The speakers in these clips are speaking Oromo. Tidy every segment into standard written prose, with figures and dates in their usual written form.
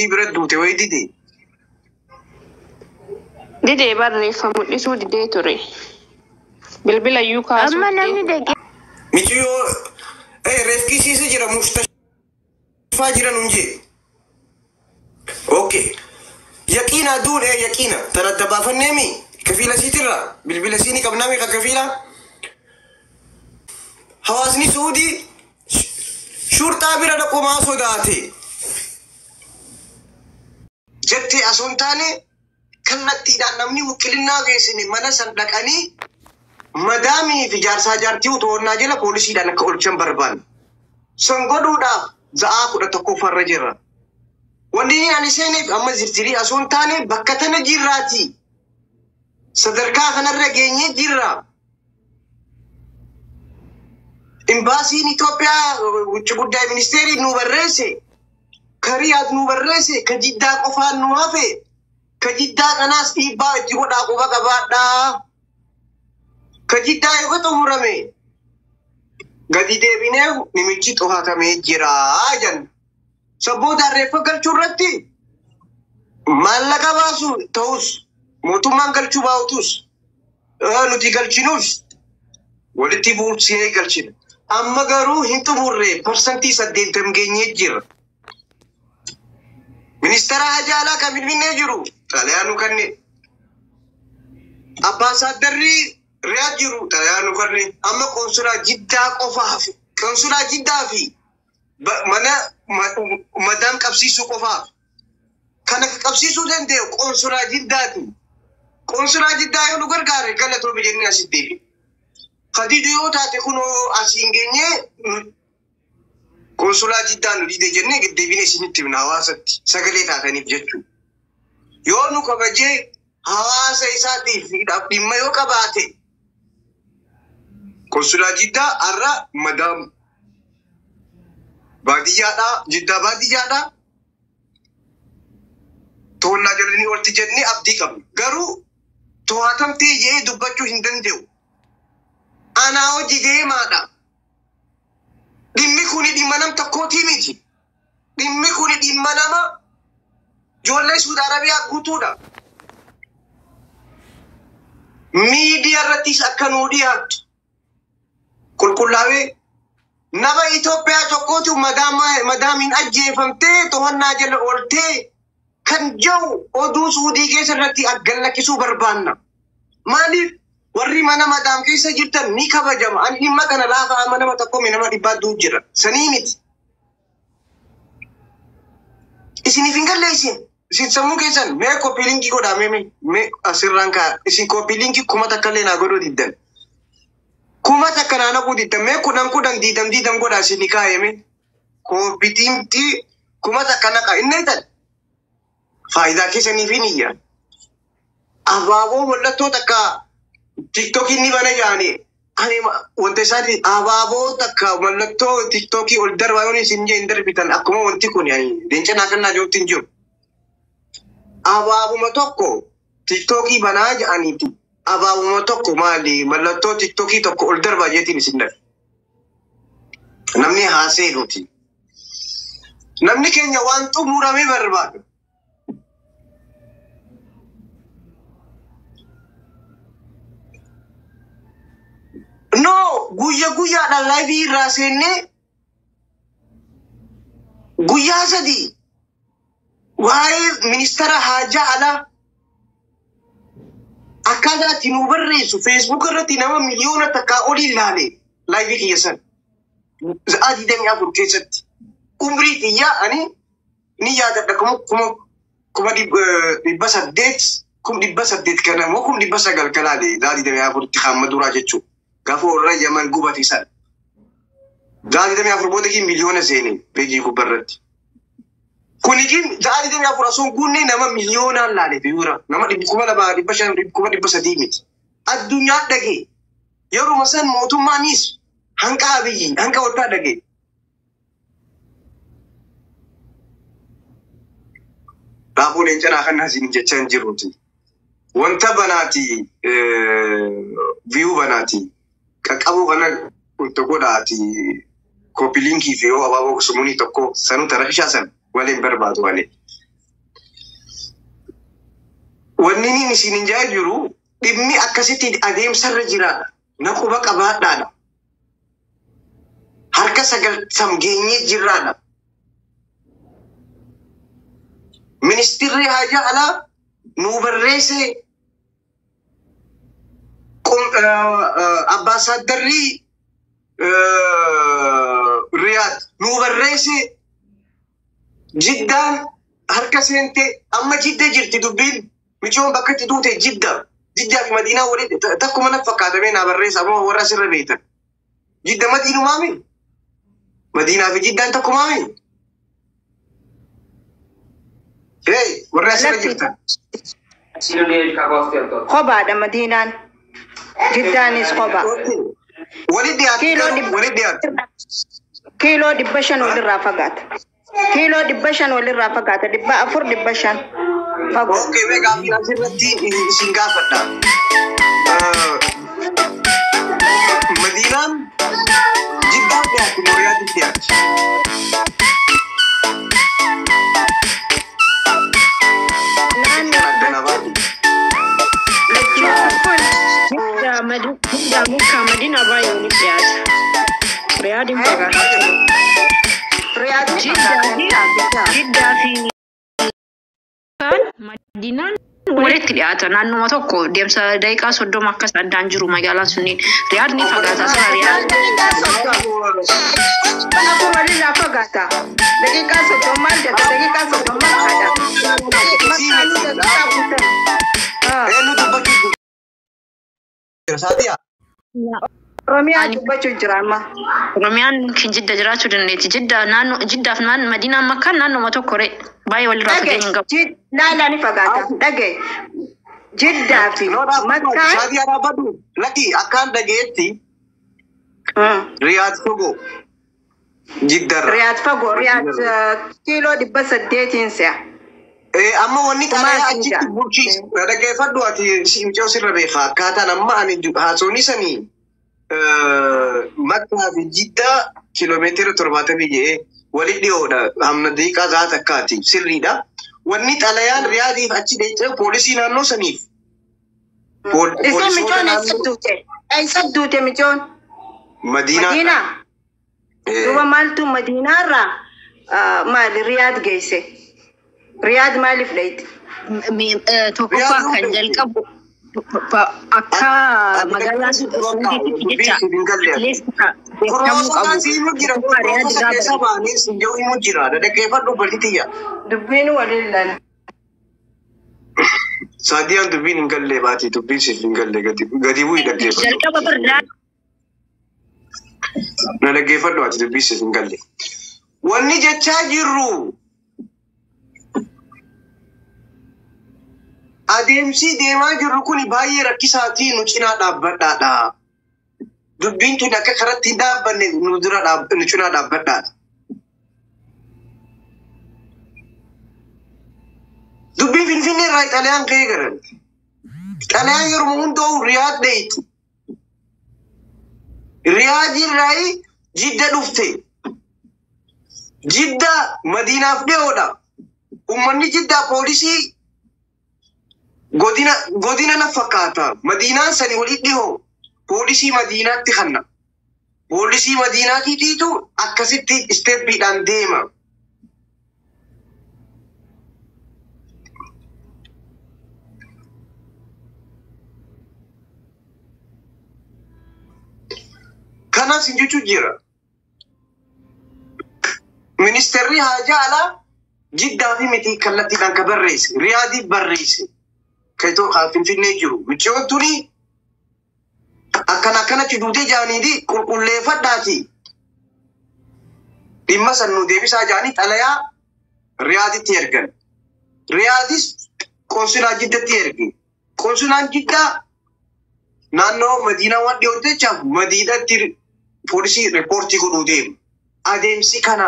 برد وتوي دي بري فملسو دي توري بالبلا يوكا أما نمني دقي ميتيو رفكي سيسي جرا مستشفى جرا نونجي اوكي يقينا دون يقينا ترى تبافن نمي كفيلة سيترا بالبلا سيني كبنامي كفيلة حواسني سعودي شرطة بيرا دقو ما صداتي جتي أسونتاني كنتي دان نمني وكلنا غيسيني منا سندقاني مدامي في جارسا جارتي وتورنا جلا بوليسي دان كولچن بربان سنغدو دا زاكو دا تكو فرجرا وندي اني سيني اما زرزري أسونتاني بكتنا جيراتي صدركا خنر رجيني جيرا إمباسي نيتوبيا وجبودة مينستيري نوبرسي كريات نوبرسي كجدة قفان نوافي كجدة ناس إيبا جبودة قفا قبادا كجدة يغطو مرمي غدي ديبينيو نميجي توها كمي جراجن سبودا رفقل چورتي مالكا باسو توس موتومان قلچو باوتوس نتي قلچنوس ولتي بوتسي قلچن أما قالوا هنتو مرة برسنتي سدين تمجيني جير منستر هجالا كمين من نجرو تليانو كني أباس الدري رياض جرو تليانو كني أما كونسولا جدا قفاف كونسولا جدا في منا مدام كبسيسو قفاف كان كبسيسو دنتيو كونسولا جدا تي كونسولا جدا يلو غرغاري كلا تو بيجني أسيتي خديجو تاتي كونو أسينجيني كونسولا جدا نريد جنة قد بيني سنتي من هواسة سجلي تاتني بجتو يونو كبجي هواسة إساتي في أبدي ما يوكباتي كونسولا جدا أرى مدام بادي جادا جدا بادي جادا تونا جلني ورتي جنة أبدي كم غرو تواتم تيجي دبچو هندن ديو أنا وجدي ماذا؟ دمي كوني دمانم تكوتي ميتي دمي كوني دمانم جولة سود عربية غوتودا ميديا رتيس أكنوديا كل لاوي نبا إثيوبيا تكوتو مدامين أجي فمتي توهنا جل أولتي كان جو أدو سودي كيس رتي أجل كيسو بربانا مالي warri mana madam keessa jirtan ni kabajama an dhimma kana laafa amanama tokko nama dhibbaa duub jira sanii miti isiniif hin galleessin isin sammuu keessan mee koppii linkii godhaa mee asirraan kaa isin koppii linkii kuma takkallee naa godhuu diddan kuma takka naa naquu diddan mee kudhan diidam godhaa isinii kaayame koppii tiimtii kuma takka naqa inni tan faayidaa keessaniif hin iyyaa abaaboo mallattoo takka TikTok ini mana jani? Ani wanti sadi ababo takka mallattoo TikTok ol darbaayoni sinje interbitan akkuma wanti kun yani dencha na kanna jootin jiru. Ababuma tokko TikTok banaa jaaniti. Ababuma tokko maali mallattoo TikTok tokko ol darbaa jeetiin isinda. Namni haasee nuti. Namni keenya waan xumuramee barbaadu. No, guya da live rasene guya sadi. Why minister haja ala akada tinubarre su Facebook rati nama miliona taka oli lale live kiyasan. Zaadi demi abur kesat. Umri tiya ani ni ya da kuma di basa dates di basa date kana mo kum di basa galkalade zaadi demi abur tikhamadura jechu. Gafo raja man gubati san. Zaadi demi afur boda ki miliona seni peji ku barratti. Kuni ki zaadi demi afur asun gunne nama miliona lale biura. Nama di kuma laba di bashan di kuma di basadi mit. Adunya dage. Yoru masan mootummaanis hanqa abiyyi hanqa wata dage. Rabu lencana kan hasin jechan jiruti. Wanta banati view banati. Kakabu kana untuk godati kopi linki view ababo sumuni toko sanu tarakisha san ولين برباد ولين ونني نسين جاجرو دمي أكسيتي أديم سر جرا نقوبا كبار دانا هركا سجل سمجيني جرانا منستري حاجة على نوبريسي أباس الدري رياض نوبريسي جدا هركا سنتي أما جدا جرتي دبين ميشون بكتي دوتي جدا جدا في مدينة ولد تكو من فكاد بين أبريس أما ورا سر بيتا جدا مدينة مامين مدينة في جدا تكو مامين إيه ورا سر جدا خبا دا مدينة جدا نس خبا ولد يا كيلو دبشان ولا رافقات كيلو دبشان ولا رافقات دبا أفر دبشان فقط اوكي بقى في ناس رتي سنغافورة مدينة جدا بيات موريات بيات جدا مدينة بايو نبيات رياض مبارك رياض جدا في مدينة ولد كلياتا نانو ما توكو ديمسا دايكا سودو مكاس أدان جرو مجالا سنين رياض نفقاتا سا رياض أنا ولي لا فقاتا دقيقة سودو مالجا دقيقة سودو مالجا روميان دبچو جراما روميان كي جدا جراتو دنيتي جدا نانو جدا في مدينة مكان نانو ما توكو ري باي ولي رافقين نقب لا نفقاتا دقي جدا في مكان شادي أنا بدو لكي أكان دقيتي رياض فوقو جدا رياض فوقو رياض كيلو دبس الديتين ساعة أما وني ترى أجيت بوشيس هذا كيف أدواتي سيمجو سيربيخا كاتا نما أني هاسوني سني مكة في جدة كيلومتر ترباته بيجي ولدي هودا هم نديك أزات كاتي سريدا وني تلايان رياضي أجي ديجا بوليسي نانو سنيف إسم مجون أي سدوته مجون مدينة هو مالتو مدينة را مال رياض جيسه رياض مالي فليت توقفا كان جلقب أكا مجالا سودي تيجا ليس كروسا سيمو جرا كروسا كيسا باني سنجو إمو جرا ده كيف أدو بلتيا دبين وليلنا ساديان دبين إنقل لي باتي دبين سيف إنقل لي قدي ويدا كيف جلقب بردا نلا كيف أدو باتي دبين سيف إنقل لي واني جتشا جرو adeemsi deemaa jirru kun baay'ee rakkisaatii nu cinaa dhaabbadhaadha. Dubbiin tun akka karatti hin dhaabbanne nu cinaa dhaabbadhaadha. Dubbiin Finfinnee irraa Xaliyaan ka'ee garan. Xaliyaan yeroo hundaa'u Riyaad dheeyti. Riyaad irraa Jidda dhufte. Jidda Madiinaaf dhiyoodha. Uummanni Jiddaa poolisii godina na fakkaata madiinaan sani walitti dhihoo poolisii madiinaatti kanna poolisii madiinaatiitiitu akkasitti isteeppiidhaan deema. Kanaaf sin jechuun jira ministeerri haajaa alaa Jiddaa fi miti kallattiidhaan ka barreesse Riyaadiif barreesse. Kaito Finfinnee jiru michoon tuni akkanatti duutee jaaniiti qulqulleeffadhaati dhimma san nu deebisaa jaanii xalayaa Riyaaditti ergan Riyaadis konsulaa Jiddatti erge konsulaan Jiddaa naannoo Madiinaa waan dhiyootte jechaaf Madiinaatti poolisii riippoortii godhuu deemu adeemsi kana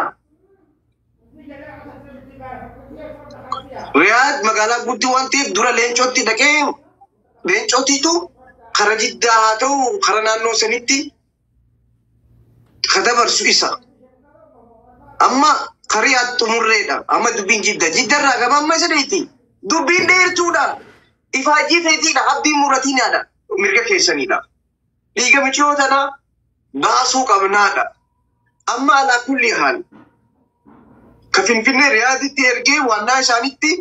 Riyaad magaalaa guddii waan ta'eef dura leencootti dhaqee leencootiitu kara Jiddaa haa ta'u kara naannoo sanitti ka dabarsu isa. Amma Kariyaat xumurreedha. Amma dubbiin jiddarraa gabaamma isaaniiti. Dubbiin dheertuudha. Ifaajii feetiidha. Abdiin muratiinaadha. Mirga keessaniidha. Dhiiga michootana baasuu qabnaadha. Amma alaa kulli haal. Ka Finfinnee Riyaaditti ergee waannaa isaanitti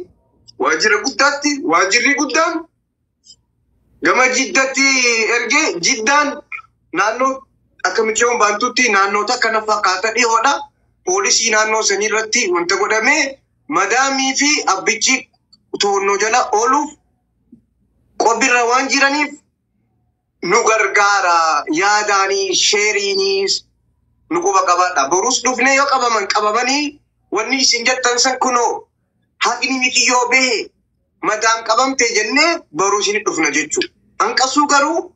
waajjira guddaatti waajjirri guddaan gama jiddatti ergee jiddaan naannoo akka michoon baantutti naannoota kana fakkaata dhiyoodha. Poolisii naannoo sanii irratti wanta godhamee madaamii fi abbichi to'annoo jala ooluuf qophirra waan jiraniif nu gargaara yaadaanii sheeriinis nu quba qabaadha. Borus dhufnee yoo qabamanii wanni isin jettan san kunoo haqni miti yoo bahe madaam qabamte jennee boruu isin dhufna jechuudha. Hanqasuu garuu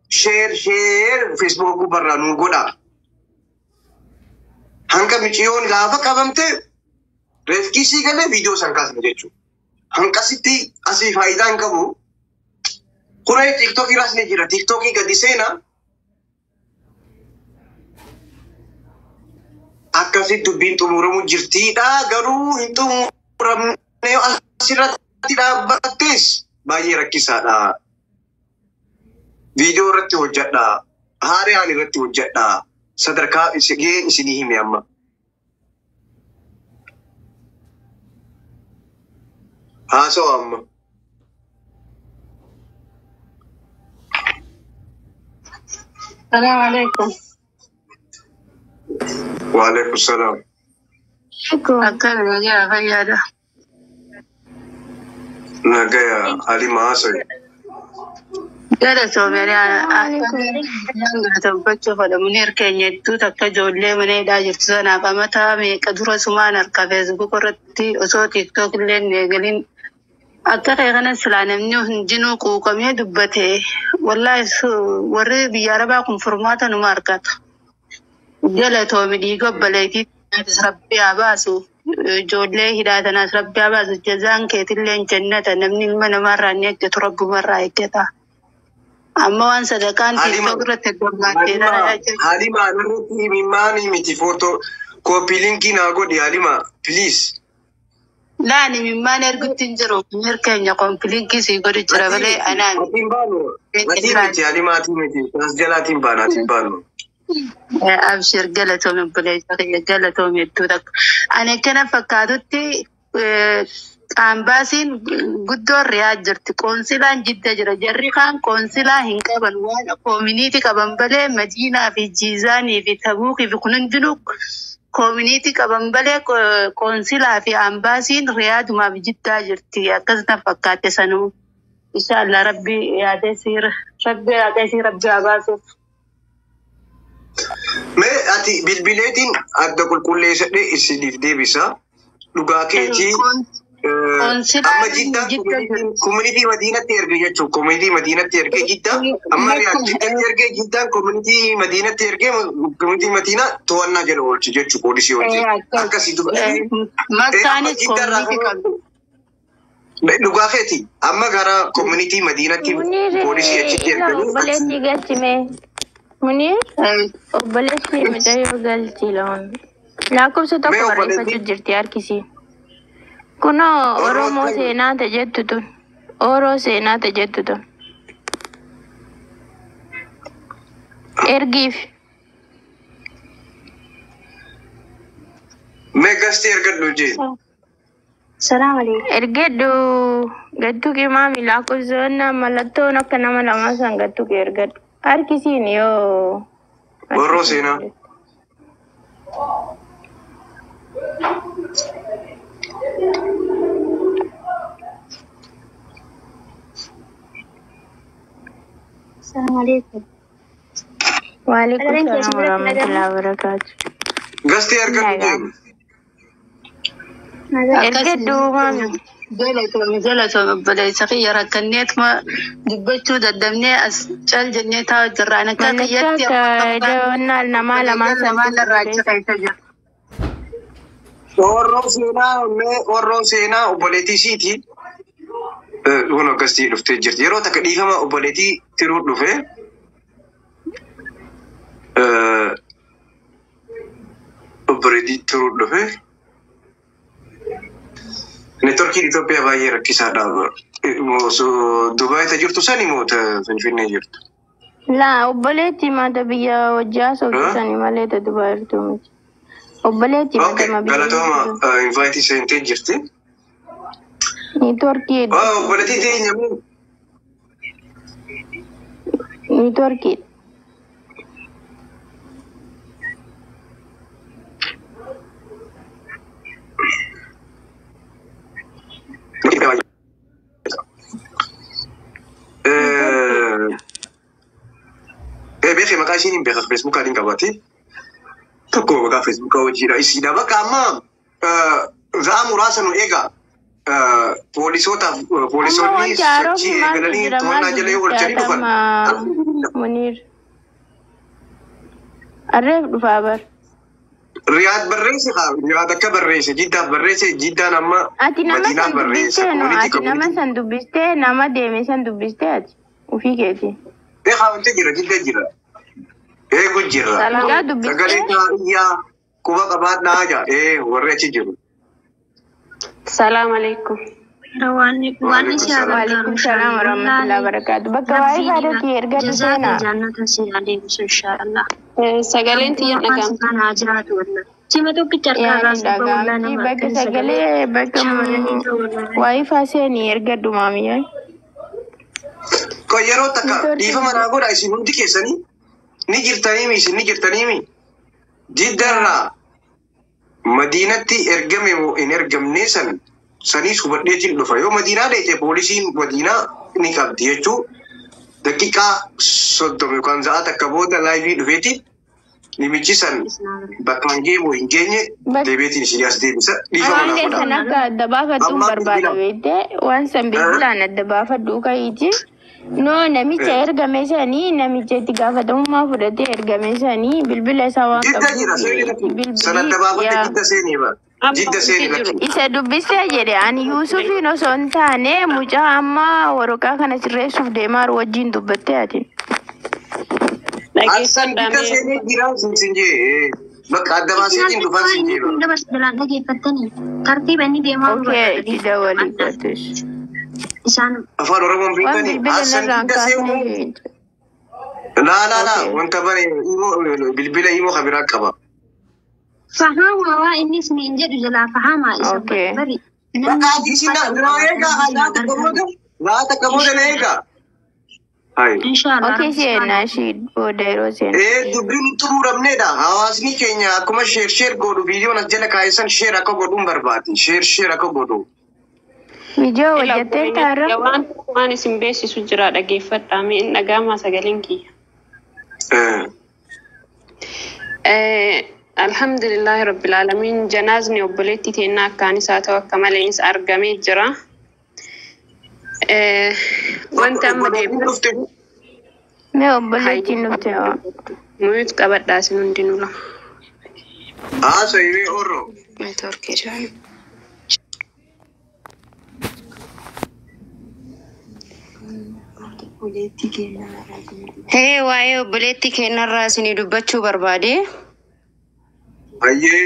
sheer Facebook gubbarraa nu godha. Hanqa michiyoon gaafa qabamte reefkisii galee viidiyoo san kaasne jechuudha. Hanqasitti asii faayidaan qabu. Kuree TikTok irraas ni jira. TikTokii gadi seenaa. Akkasitti dubbiin xumuramu jirtiidha. Garuu hin xumuramne asirratti dhaabbattes baay'ee rakkisaadha. Viidiyoo irratti hojjedha. Haaraan irratti hojjedha. Sadarkaa isinii hime amma. Haasoo amma. Assalamu alaikum. Wa alaikum salam. Akkam nagaa fayyaada. Nagaya Halima haasoo. Gara soomanii tabbachuu fadhamuun hirkeenya hedduu takka ijoollee mana hidhaa jirtu sanaaf amataa meeqa dura sumaan harka Facebook irratti osoo TikTok illee eegaliin akka ta'e kana silaa namni hundinuu quuqamee dubbate wallaahi warri biyya arabaa kun furmaata numa argata. Galatoomi dhiiga obbaleetii rabbi haa baasu ijoollee hidhaa tanaas rabbi haa baasu jazaan keetillee jannata namni ilma namaarraa ni eeggatu rabbumarraa eeggata. Amma waan sadakaan TikTok irratti gurgurtee Halima irratti mimaanii miti footoo koopii linkii naa godhi Halima please. Laani mimmaan ergutti hin jiru hirkeenya koopii linkii sii godhi jira malee anaan. Atiin baanu. Atiin miti Halima atiin miti. As jalaatiin baana atiin baanu. Abshir galatoome obboleessa kiyya galatoome hedduu takka. Ani akkana fakkaatutti qaambaasiin guddoon riyaa jirti. Qoonsilaan jidda jira. Jarri kaan qoonsilaa hin qaban waan koominiitii qaban malee Madiinaa fi Jiizaanii fi Tabuukii fi kun hundinuu koominiitii qaban malee qoonsilaa fi ambaasiin riyaadumaaf jiddaa jirti. Akkasuma fakkaate sanuu. Inshallah rabbi yaadesiir rabbi abaasuuf. Mee ati bilbileetiin adda qulqulleessadhee isiniif deebisa. Dhugaa keetii amma jiddaan koominiitii Madiinatti erge jechuudha. Koominiitii Madiinatti erge jiddaan amma jiddatti erge jiddaan koominiitii Madiinatti erge koominiitii Madiinaa to'annaa jala oolchi jechuudha. Poolisii wajjin akkasitti Makkaanis koominiitii qabu. Dhugaa keetii amma gara koominiitii Madiinatti poolisii achitti erganii. Munir, obboleessi midhayoo galchi loon. Lakkoofsa tokko barreeffachuu jirti harkisi. Kunoo Oromoo seenaa tajettu tun. Oroo seenaa tajettu tun. Ergiif. Mee gasti ergadhu jee. Salaam alaikum. Ergadhu gattu kimaami lakkoofsa mallattoon akka nama lamaa san gattu kee ergadhu. Harkisiin yoo. Oroo seenaa. Assalamu alaikum. Waalaikum salam warahmatullahi wabarakatuh. Gasti ergadhu. Ergadhu maami. Galatoome obboleessa kiyya rakkanneetuma dubbachuu daddabnee as cal jennee taa'u jirraan akka kiyyatti doonal namaa lamaan irraa caqaita jira. Orroon seenaa obboleettii isiiti. Kun akkasii dhuftee jirti. Yeroo takka dhiifama obboleettii tiruu dhufe. Obboleettii tiruu dhufe. Network Ethiopia baay'ee rakkisaadha. Dubaay jirtu sani moo Finfinnee jirtu? Laa obboleetti mata biyya wajjaa soofisanii malee Dubaay jirtu miti. Obboleetti mata ma biyya. Galatooma invite sentee jirti. Networkii. Obboleetti teenyamu. Networkii. Beekee maqaa ishiin hin beekaa Facebook adiin qabaati. Tokko maqaa Facebook hojiidha. Isiidha bakka amma za'a muraasa nu eega. Poolisoonni sochii eegalanii to'annaa jala yoo oolchanii dhufan. Muniir. Arreef dhufaa bar. Riyaad barreesse haa Riyaad akka barreesse Jiddaaf barreesse Jiddaan amma Madiinaaf barreesse. Ati nama san dubbistee nama deeme san dubbistee ati ofii keeti. Beekaa wanti jira Jidda jira. Eegu jira. Sagalee taa'iyyaa quba qabaadhaa jaa. Warri achi jiru. Salaam alaikum. Waan isi Waalaikum salaam warahmatullahi wabarakatuh. Bakka waa'ee baaduu erga dhufeenaa. Jannatan si adeemsu inshaallah. Sagaleen tiyya dhagaam. Kanaa jiraatu wallah. Sima tokkicha dhagaamti bakka sagalee bakka waa'ee faaseenii erga dhumaamiyyaa. Yeroo takka dhiifama naa godha isin hundi keessanii ni jirtaniimi isin ni jirtaniimi. Jiddarraa Madiinatti ergame moo hin ergamne saniis hubadheetiin dhufa. Yoo Madiinaa dheete poolisiin Madiinaa ni qabdi jechuu daqiiqaa 30 yookaan sa'a takka booda laayivii dhufeeti nimichi san bakka hangee moo hin geenye deebiitiin isin as deebisa. Dhiifama naa godha. Waan akka adda baafadhuun barbaada beektee waan san bilbilaan adda baafadhuu ka'iiti. No namicha ergame sanii namicha itti gaafatamummaa fudhatee ergame sanii bilbila isaa waan Jidda jira sanadda baafate jidda seenii bara. Jidda seenii bakki. Isa dubbisee jedhe ani Yuusufiin osoo hin taane mucaa amma waraqaa kana sirreessuuf deemaa wajjin dubbattee ati. Alsan jidda seenii jira sin jee. Bakka adda baaseetiin dhufan sin jee bara. Dabarsuudhaan dhageeffattanii tartiiba inni deemaa Okee jidda walii gootes. isaan Afaan Oromoon beekanii alsan jidda seenii. Laa wanta bare bilbila himoo kabiraa qaba. fahamaa waa innis niin jedhu jalaa fahamaa isa bari. Bakka isin na eegaa laata qaboota na eegaa. Inshallah. Okee seenaa ishii booda yeroo seenaa. Dubbiin xumuramneedha. Hawaasni keenya akkuma sheer godhu viidiyoon as jala kaa'essan sheer akka godhuun barbaadi. Sheer akka godhu. Viidiyoo hojjettee taara. Waan isin beeksisu jira dhageeffadhaa mi'in dhagaamaa sagaleen kiyya. Alhamdulillahi rabbil alamin janaazni obboleetti teennaa akkaanis haa ta'u akka maleenis argamee jira. Wanti amma deebiin Mee obboleettiin dhufte waa. muyuut qabadhaa isin hundinuu lama. Sayyidee Orro. Neetworkii jira. Waa'ee obboleetti keenyarraa isinii dubbachuu barbaade. Ayyee.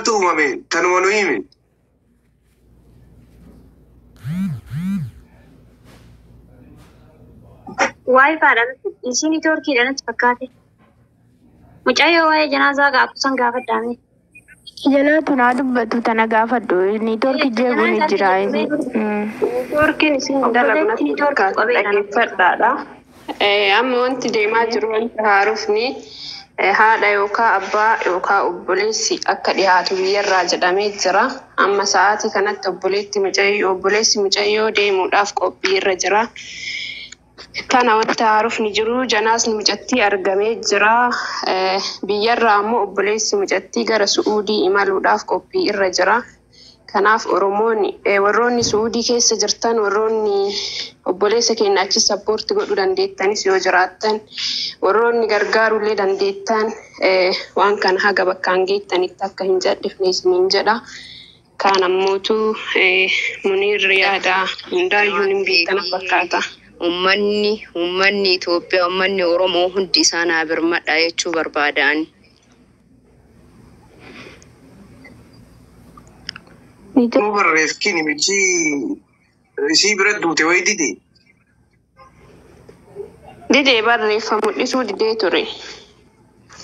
Tuumame tanuma nu himi. Waa'ee faadhaan isin Itoorkiidhaan achi fakkaate. Mucayyoo waa'ee janaazaa gaaffisan gaafadhaame. Jalaatu naa dubbatu tana gaafadhu. Neetworkii jeeguun jira. Neetworkiin isin dalagna dhageeffadhaadha. Amma wanti deemaa jiru wanti haarufni haadha yookaan abbaa yookaan obboleessi akka dhiyaatu biyyarraa jedhamee jira. Amma sa'aatii kanatti obboleessi mucayyoo deemuudhaaf qophii irra jira. Kana wanta haarufni jiru janaasni mucattii argamee jira. Biyyarraa ammoo obboleessi mucattii gara Su'uudii imaluudhaaf qophii irra jira. Kanaaf warroonni Su'uudii keessa jirtan warroonni obboleessa keenya achi sappoorti godhuu dandeettanis yoo jiraattan warroonni gargaarullee dandeettan waan kana haga bakkaan geettanitti akka hin jadhifne isiniin jedha. كان موتو منير رياضة دايون بيتنا فكاتا ummanni Itoophiyaa ummanni Oromoo hundi isaanii birmadhaa jechuu barbaadaan. Barreeffkini miti isii bira duute wayi dide. Dide barreeffamu mul'isuu didee ture.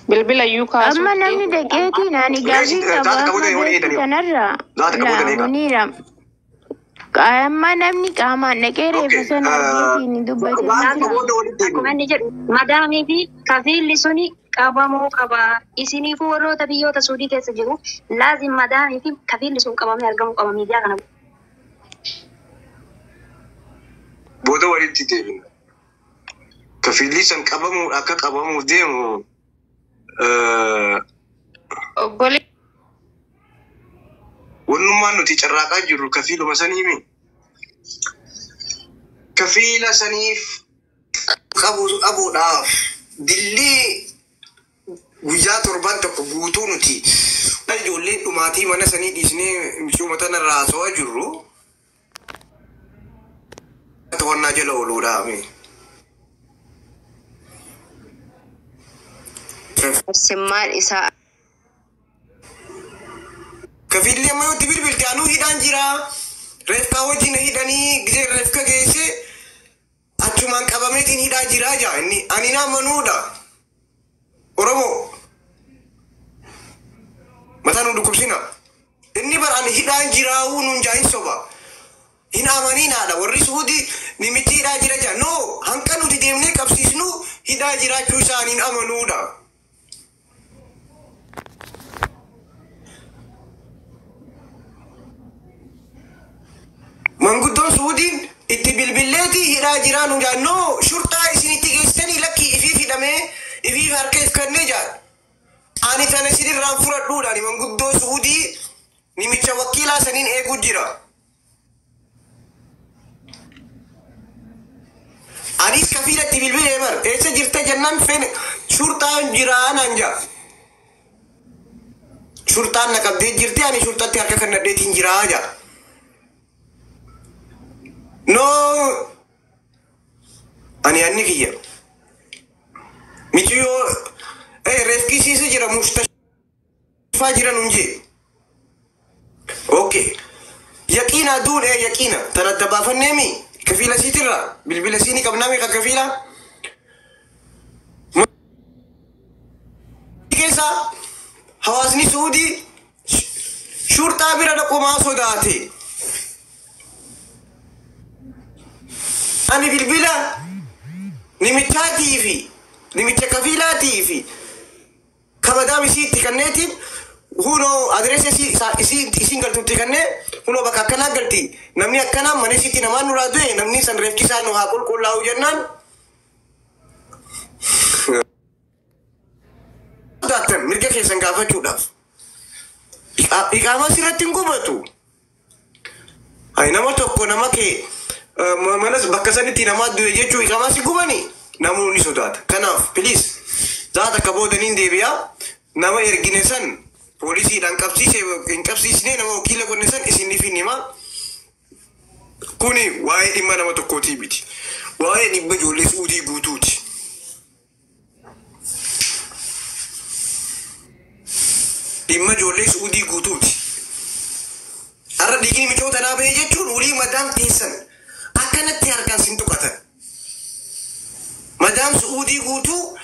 Bilbila yuukaa amma namni dhaqeetii naani gaafii qaba kanarra Muniira amma namni qaamaan dhaqee reefa sana argeetiin dubbate madaamii fi kafiilli suni qabamuu qaba isiniif warroota biyyoota suudii keessa jiru laazim madaamii fi kafiilli sun qabamee argamuu qaba miidiyaa kana booda walitti deebina kafiilli san qabamuu akka qabamuuf deemu obbolee wannummaan nuti carraaqaa jirru kafiiluma saniimi kafiila saniif qabuudhaaf dillii guyyaa torban tokko guutuu nuti ijoollee dhumaatii mana sanii dhiisnee mishuumata narraa haasawaa jirru to'annaa jala ooluudhaami. Simmaan isaa kafiillee amma yooti bilbilti anuu hidhaan jira reefkaa wajjin hidhanii gisee reefka geesse achumaan qabameetiin hidhaa jiraa jaa inni ani naamanuudha Oromoo mataa nu dhukkubsina inni baraan hidhaan jiraa nuun jaa hin soba hin amaniinaadha warri Suudii nimitti hidhaa jira jaa no hanqa nuti deemnee qabsiisnu hidhaa jiraachuu isaaniin amanuudha. Manguddoon Suudiin itti bilbilleetii hidhaa jiraan hundaanoo shurtaa isinitti geessanii lakkii ifiif hidhamee ifiif harkeef kannee jaa ani tana isinirraan fudhadhuudhaan manguddoo Suudii nimicha wakiilaa saniin eeguu jira. Anis kafiilatti bilbilee bar eessa jirta jennaan fene shurtaan jiraanaan jaa shurtaan na qabdee jirti ani shurtatti harka kannadheetiin jiraa jaa. No, ani anni kiyya. Michiyo, refki sisi jira mustashfa jira nunje. Okay. Yaqina duun yaqina. Taradda baafannemi kafila sitirra bilbila sini qabnami ka kafila. Keessa hawaasni Suudii shurtaa bira dhaqumaa sodaate. Ani bilbila nimichaatii fi nimicha kafiilaatii fi kabadaam isiitti kanneetiin hunoo adreessa isiin galtuutti kannee hunoo bakka akkanaa galti namni akkanaa mana isiitti namaan nuraa du'e namni san reefki isaa nu haa qulqullaa'u jennaan. Daaktan mirga keessan gaafachuudhaaf iqaamaa sirratti hin gubatu. Ay nama tokko nama kee manas bakka sanitti namaa du'e jechuu iqaamaa si gubani namoonni sodaata. Kanaaf please zaata kaboodaniin deebi'aa nama ergine san poolisiidhaan hin qabsiisne nama wakiila godne san isiniif hin himaa. Kuni waa'ee dhimma nama tokkootii miti. Waa'ee dhimma ijoollee Suudii guutuuti. Dhimma ijoollee Suudii guutuuti. Har'a dhiigni micoota naa bahee jechuun ulii madaam teessan akkanatti harkaan sin tuqatan. Madaam Suudii guutuu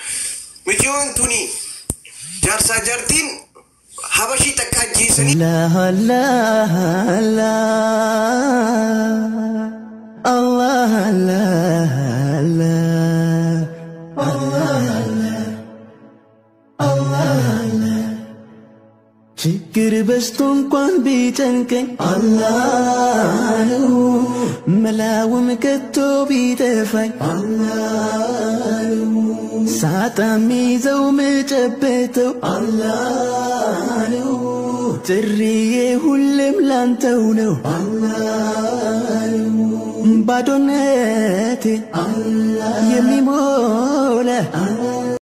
micoon tuni jaarsaa jaartiin habashii takka ajjeesanii. Allah Allah ችግር በስቶ እንኳን ቢጨንቀኝ አላህ ነው መላውም ከቶ ቢጠፋኝ አላህ ነው ሳጣ ሚይዘው ምጨበተው አላህ ነው ጥሪዬ ሁሌም ላንተው ነው አላህ ነው ባዶነቴ የሚሞላ